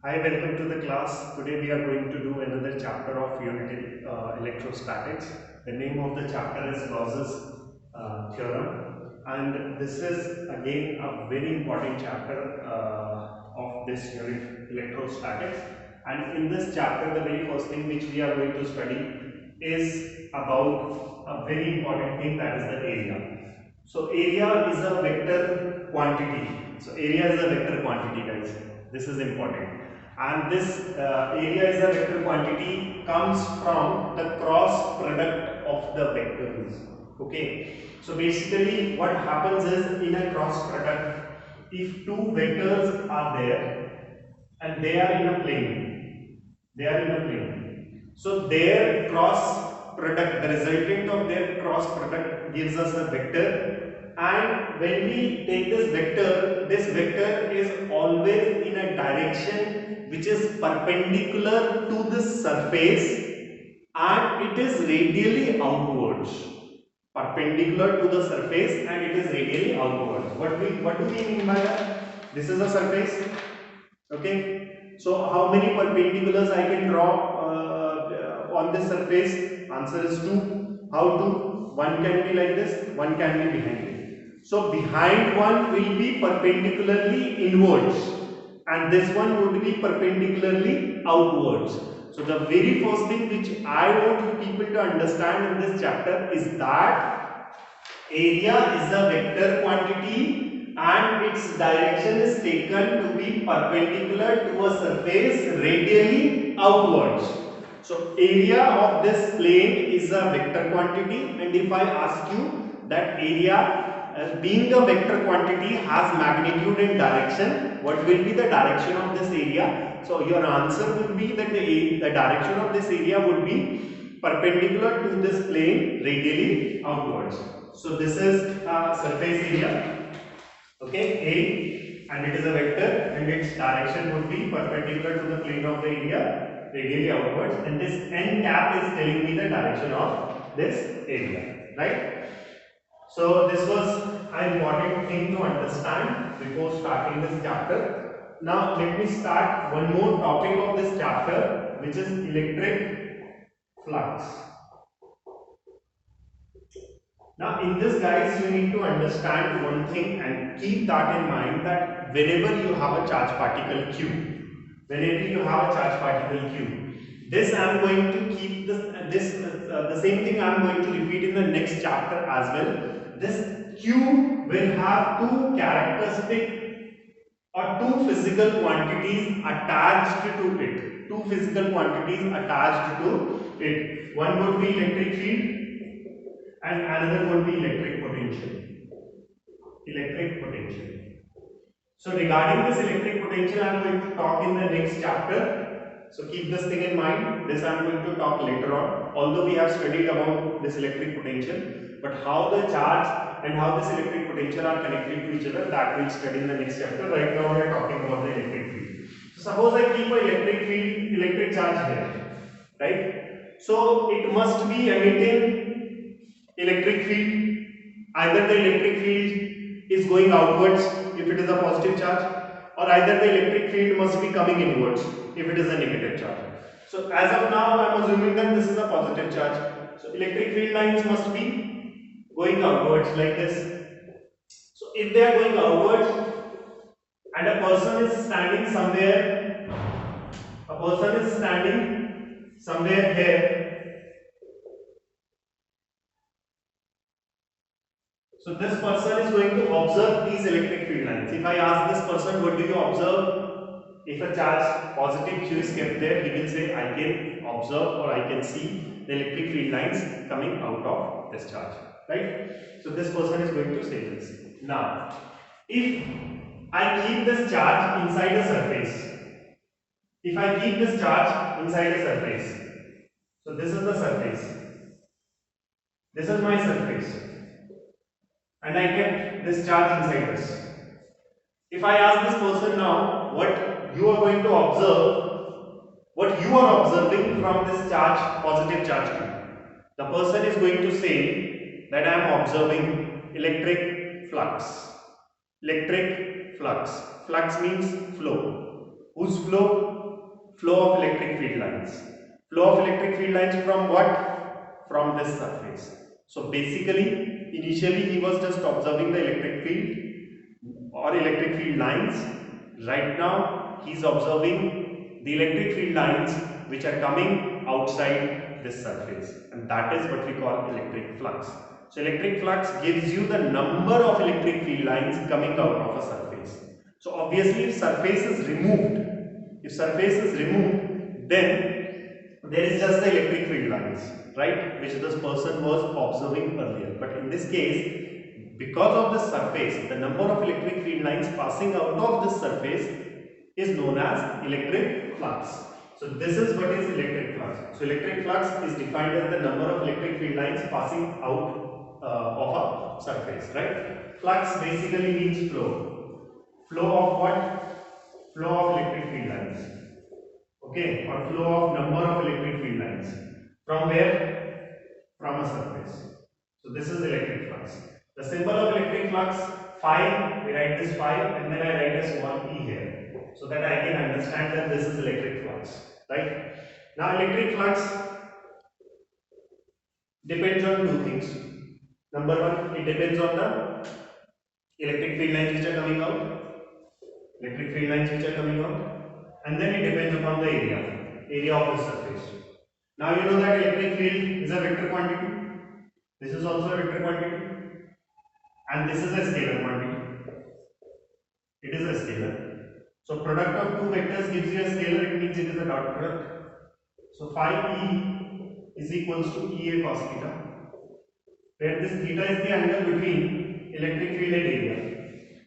Hi, welcome to the class. Today we are going to do another chapter of unit electrostatics. The name of the chapter is Gauss's theorem, and this is again a very important chapter of this unit electrostatics. And in this chapter, the very first thing which we are going to study is about a very important thing, that is the area. So area is a vector quantity. So area is a vector quantity, guys. This is important. And this area is a vector quantity comes from the cross product of the vectors. Okay. So basically what happens is, in a cross product, if two vectors are there and they are in a plane, so their cross product, the resultant of their cross product gives us a vector, and when we take this vector is always in a direction which is perpendicular to the surface and it is radially outwards. Perpendicular to the surface and it is radially outwards. What do we mean by that? This is a surface. Okay, so how many perpendiculars I can draw on this surface? Answer is 2. How 2? One can be like this, one can be behind it. So behind one will be perpendicularly inwards and this one would be perpendicularly outwards. So the very first thing which I want you people to understand in this chapter is that area is a vector quantity and its direction is taken to be perpendicular to a surface radially outwards. So area of this plane is a vector quantity, and if I ask you that area being a vector quantity has magnitude and direction, what will be the direction of this area? So your answer would be that the direction of this area would be perpendicular to this plane radially outwards. So this is a surface area, okay, A, and it is a vector and its direction would be perpendicular to the plane of the area radially outwards, and this n cap is telling me the direction of this area, right? So this was an important thing to understand before starting this chapter. Now let me start one more topic of this chapter, which is electric flux. Now in this, guys, you need to understand one thing and keep that in mind, that whenever you have a charge particle Q, this I am going to keep the same thing I am going to repeat in the next chapter as well. This Q will have two characteristic or two physical quantities attached to it. One would be electric field and another would be electric potential. So regarding this electric potential, I am going to talk in the next chapter. So keep this thing in mind. This I am going to talk later on. Although we have studied about this electric potential, but how the charge and how this electric potential are connected to each other, that we'll study in the next chapter. Right now we are talking about the electric field. So suppose I keep an electric charge here, right? So it must be emitting electric field. Either the electric field is going outwards if it is a positive charge, or either the electric field must be coming inwards if it is a negative charge. So as of now I am assuming that this is a positive charge. So electric field lines must be going outwards like this. So if they are going outwards and a person is standing somewhere here. So this person is going to observe these electric field lines. If I ask this person, what do you observe? If a charge positive Q is kept there, he will say, I can observe or I can see the electric field lines coming out of this charge, right? So this person is going to say this. Now, if I keep this charge inside a surface, so this is the surface, this is my surface, and I kept this charge inside this. If I ask this person now what you are going to observe, what you are observing from this charge, positive charge Q, the person is going to say that I am observing electric flux. Flux means flow. Whose flow? Flow of electric field lines. Flow of electric field lines from what? From this surface. So basically, initially he was just observing the electric field or electric field lines. Right now he is observing the electric field lines which are coming outside this surface, and that is what we call electric flux. So electric flux gives you the number of electric field lines coming out of a surface. So obviously if surface is removed, then there is just the electric field lines, right, which this person was observing earlier. But in this case, because of the surface, the number of electric field lines passing out of this surface is known as electric flux. So this is what is electric flux. So electric flux is defined as the number of electric field lines passing out of a surface, right? Flux basically means flow. Flow of what? Flow of electric field lines. Okay, or flow of number of electric field lines. From where? From a surface. So this is electric flux. The symbol of electric flux, phi, we write this phi and then I write a small e here, so that I can understand that this is electric flux, right? Now electric flux depends on two things. Number one, it depends on the electric field lines which are coming out, and then it depends upon the area of the surface. Now you know that electric field is a vector quantity. This is also a vector quantity, and this is a scalar quantity. It is a scalar. So product of two vectors gives you a scalar. It means it is a dot product. So phi e is equals to Ea cos theta, where this theta is the angle between electric field and area.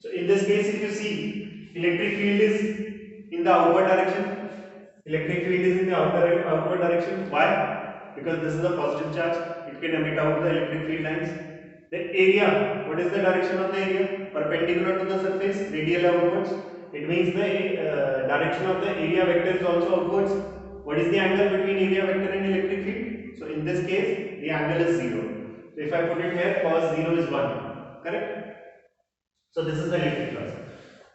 So in this case, if you see, electric field is in the outward direction. Outward direction. Why? Because this is a positive charge. It can emit out the electric field lines. The area, what is the direction of the area? Perpendicular to the surface, radial outwards. It means the direction of the area vector is also outwards. What is the angle between area vector and electric field? So in this case, the angle is 0. So if I put it here, cos 0 is 1. Correct? So this is the electric flux.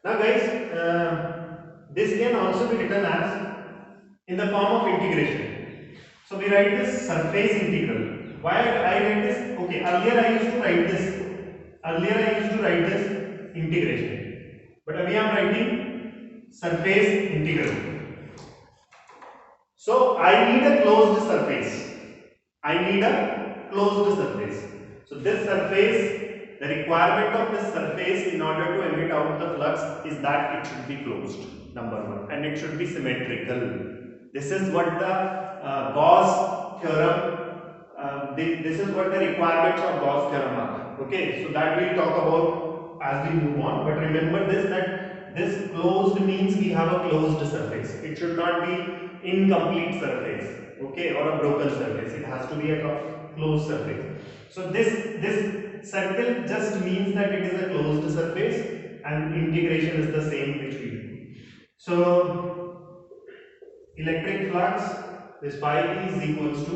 Now guys, this can also be written as in the form of integration. So we write this surface integral. Why I write this? Okay, earlier I used to write this integration. But now I am writing surface integral. So I need a closed surface. So this surface, the requirement of this surface in order to emit out the flux is that it should be closed, number one, and it should be symmetrical. This is what the Gauss theorem, this is what the requirements of Gauss theorem are. Okay, so that we will talk about as we move on. But remember this, that this closed means we have a closed surface. It should not be incomplete surface, okay, or a broken surface. It has to be a closed surface. So this circle just means that it is a closed surface, and integration is the same which we do. So electric flux, this phi is equals to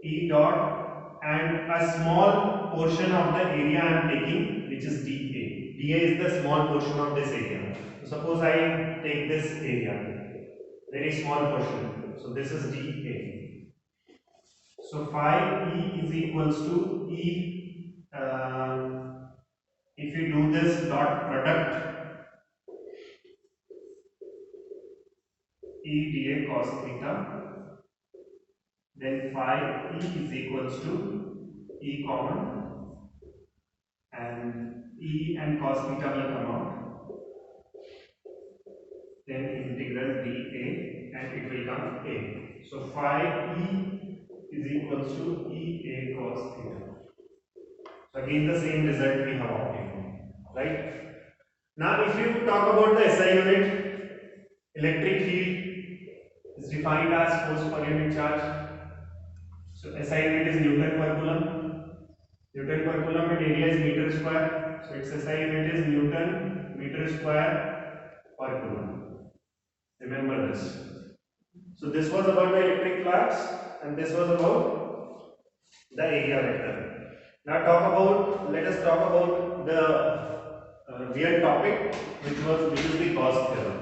E dot, and a small portion of the area I am taking, which is dA. dA is the small portion of this area. So suppose I take this area, very small portion. So this is dA. So phi E is equals to E. If you do this dot product, E dA cos theta, then phi E is equals to E common, and E and cos theta will come out, then integral dA, and it will come A. So phi E is equals to E A cos theta. So again the same result we have obtained, right? Now if you talk about the SI unit, electric field is defined as force per unit charge. So SI unit is Newton per coulomb. Newton per coulomb, and area is meter square. So its SI unit is Newton meter square per coulomb. Remember this. So this was about the electric flux, and this was about the area vector. Now let us talk about the real topic, which is the Gauss theorem.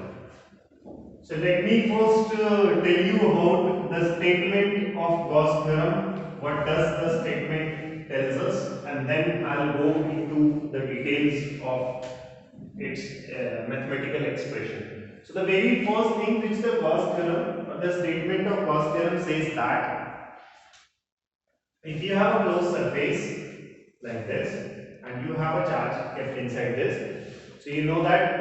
So let me first tell you about the statement of Gauss theorem. What does the statement tells us, and then I'll go into the details of its mathematical expression. So the very first thing which the Gauss theorem or the statement of Gauss theorem says that if you have a closed surface like this and you have a charge kept inside this, so you know that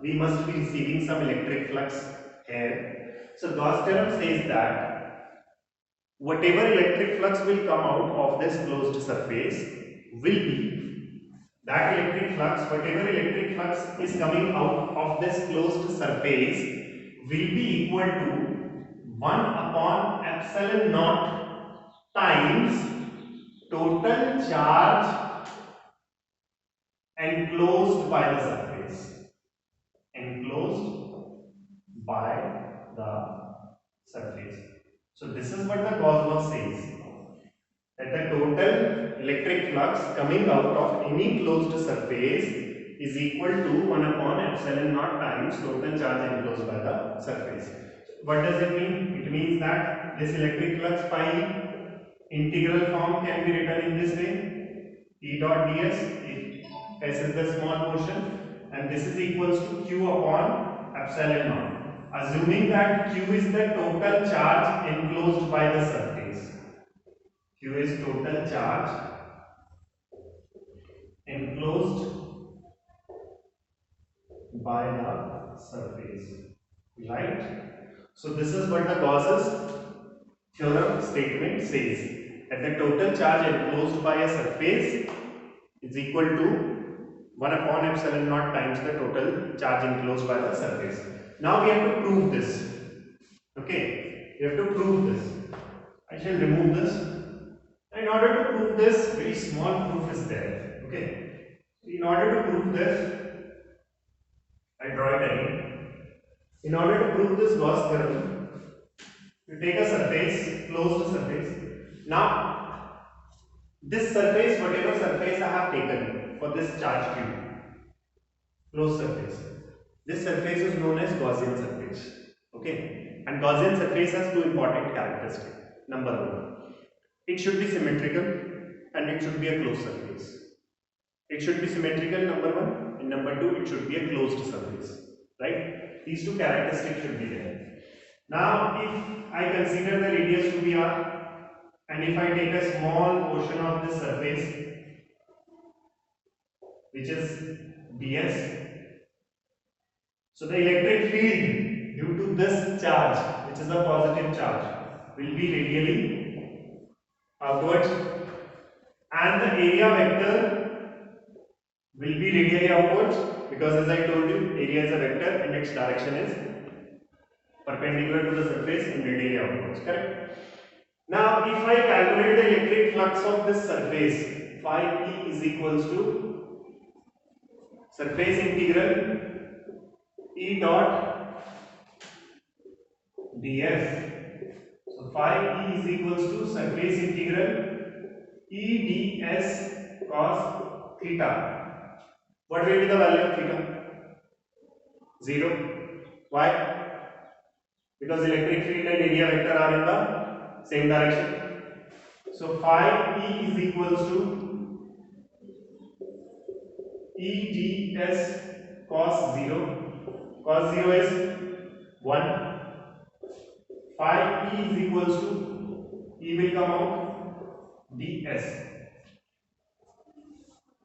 we must be receiving some electric flux here. So Gauss theorem says that whatever electric flux will come out of this closed surface will be that electric flux, whatever electric flux is coming out of this closed surface will be equal to 1 upon epsilon naught times total charge enclosed by the surface. Enclosed by the surface. So this is what the Gauss law says, that the total electric flux coming out of any closed surface is equal to 1 upon epsilon naught times total charge enclosed by the surface. What does it mean? It means that this electric flux phi integral form can be written in this way: E dot ds, S is the small portion, and this is equals to Q upon epsilon naught. Assuming that Q is the total charge enclosed by the surface. Q is total charge enclosed by the surface, right? So this is what the Gauss's theorem statement says, that the total charge enclosed by a surface is equal to 1 upon epsilon naught times the total charge enclosed by the surface. Now we have to prove this. Okay, we have to prove this. I shall remove this. In order to prove this, very small proof is there. Okay, in order to prove this, I draw it again. In order to prove this Gauss theorem, you take a surface, closed surface. Now, this surface, whatever surface I have taken for this charge Q, closed surface, this surface is known as Gaussian surface. Okay, and Gaussian surface has two important characteristics. Number one, it should be symmetrical and it should be a closed surface. It should be symmetrical, number one, and number two, it should be a closed surface. Right? These two characteristics should be there. Now, if I consider the radius to be r, and if I take a small portion of this surface, which is ds, so the electric field due to this charge, which is a positive charge, will be radially outwards, and the area vector will be radially outwards, because as I told you, area is a vector and its direction is perpendicular to the surface and radially outwards, correct? Now, if I calculate the electric flux of this surface, phi E is equals to surface integral E dot ds. So phi E is equals to surface integral E ds cos theta. What will be the value of theta? 0. Why? Because electric field and area vector are in the same direction. So phi E is equals to E ds cos 0. Cos 0 is 1. Phi E is equals to, E will come out, ds.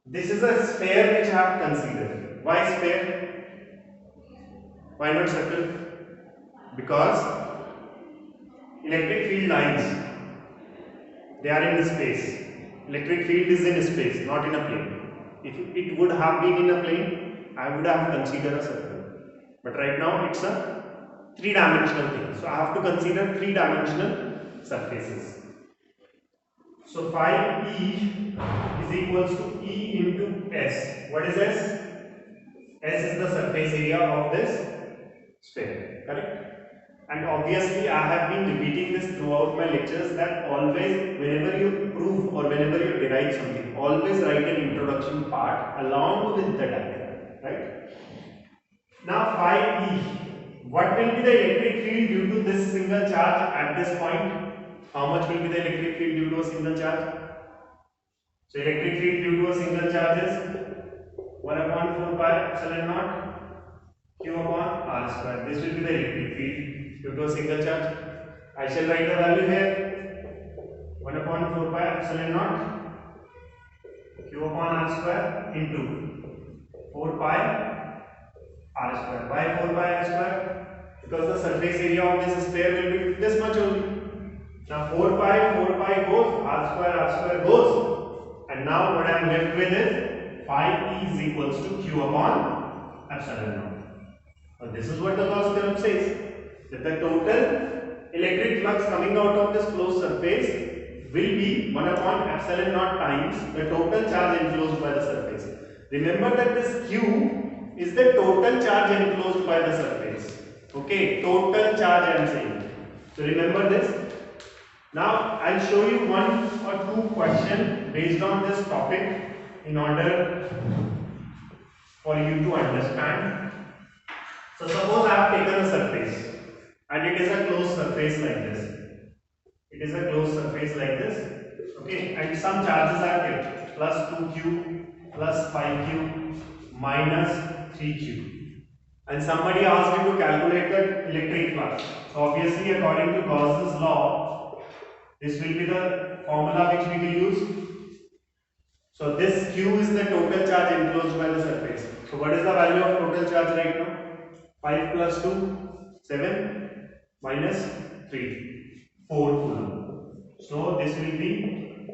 This is a sphere which I have considered. Why sphere? Why not circle? Because electric field lines, they are in space. Electric field is in space, not in a plane. If it would have been in a plane, I would have considered a circle. But right now it's a three-dimensional thing. So I have to consider three-dimensional surfaces. So phi E is equals to E into S. What is S? S is the surface area of this sphere, correct? And obviously I have been repeating this throughout my lectures, that always whenever you prove or whenever you derive something, always write an introduction part along with the diagram, right? Now phi E, what will be the electric field due to this single charge at this point? How much will be the electric field due to a single charge? So electric field due to a single charge is 1 upon 4 pi epsilon naught q upon r square. This will be the electric field due to a single charge. I shall write the value here, 1 upon 4 pi epsilon naught q upon r square into 4 pi r square. Why 4 pi r square? Because the surface area of this sphere will be this much only. Now 4 pi goes, r square goes, and now what I am left with is phi e is equals to q upon epsilon naught. Now this is what the Gauss theorem says, that the total electric flux coming out of this closed surface will be 1 upon epsilon naught times the total charge enclosed by the surface. Remember that this q is the total charge enclosed by the surface. Okay, total charge I am saying. So remember this. Now I'll show you one or two questions based on this topic in order for you to understand. So suppose I have taken a surface and it is a closed surface like this. It is a closed surface like this. Okay, and some charges are kept, plus 2q, plus 5q, minus 3q. And somebody asked you to calculate the electric flux. So obviously according to Gauss's law, this will be the formula which we will use. So this q is the total charge enclosed by the surface. So what is the value of total charge right now? 5 plus 2, 7, minus 3, 4 coulomb. So this will be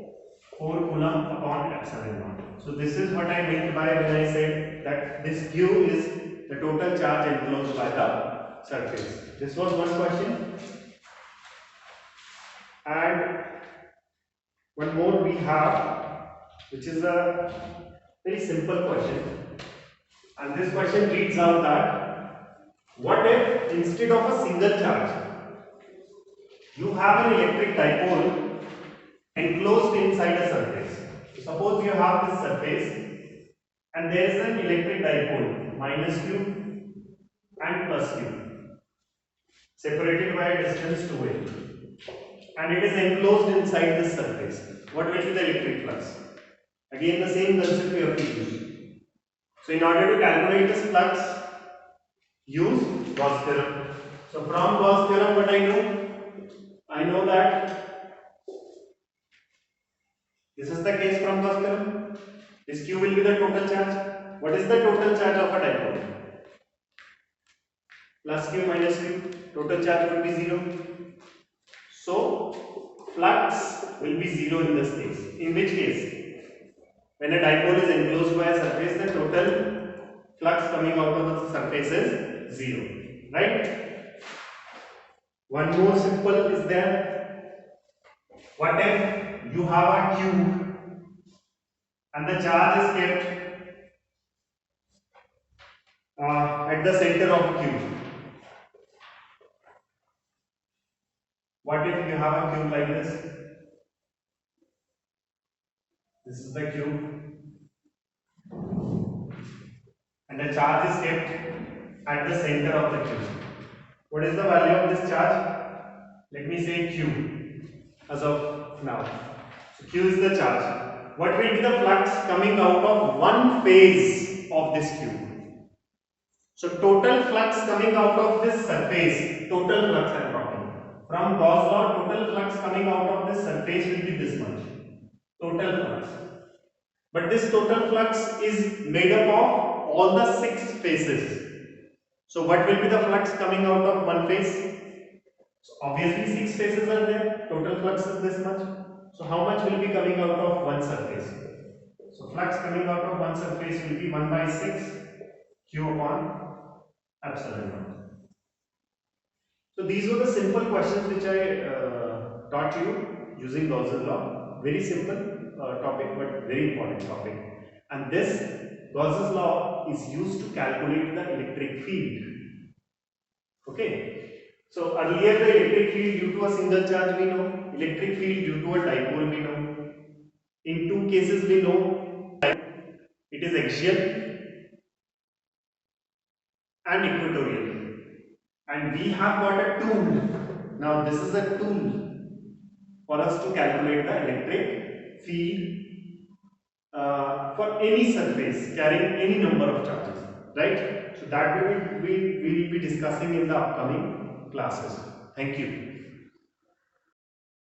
4 coulomb upon epsilon naught. So this is what I meant by when I said that this q is the total charge enclosed by the surface. This was one question. And one more we have, which is a very simple question. And this question reads out that, what if instead of a single charge, you have an electric dipole enclosed inside a surface? So suppose you have this surface and there is an electric dipole, minus q and plus q, separated by a distance 2a, and it is enclosed inside this surface. What will be the electric flux? Again the same concept we have to use. So in order to calculate this flux, use Gauss theorem. So from Gauss theorem what I know? I know that this is the case from Gauss theorem. This q will be the total charge. What is the total charge of a dipole? Plus q minus q. Total charge will be 0. So flux will be 0 in this case. In which case? When a dipole is enclosed by a surface, the total flux coming out of the surface is 0. Right? One more simple is there. What if you have a cube and the charge is kept at the center of a cube? What if you have a cube like this? This is the cube, and the charge is kept at the center of the cube. What is the value of this charge? Let me say q as of now. So q is the charge. What will be the flux coming out of one phase of this cube? So total flux coming out of this surface, total flux I am talking. From Gauss law, total flux coming out of this surface will be this much. Total flux. But this total flux is made up of all the 6 phases. So what will be the flux coming out of one phase? So obviously 6 phases are there. Total flux is this much. So how much will be coming out of one surface? So flux coming out of one surface will be 1 by 6 q upon epsilon naught. So these were the simple questions which I taught you using Gauss's law. Very simple topic, but very important topic. And this Gauss's law is used to calculate the electric field. Okay. So earlier the electric field due to a single charge we know, electric field due to a dipole we know. In two cases we know it is axial and equatorial. and we have got a tool. Now this is a tool for us to calculate the electric field for any surface carrying any number of charges, right? So that we will be discussing in the upcoming classes. Thank you.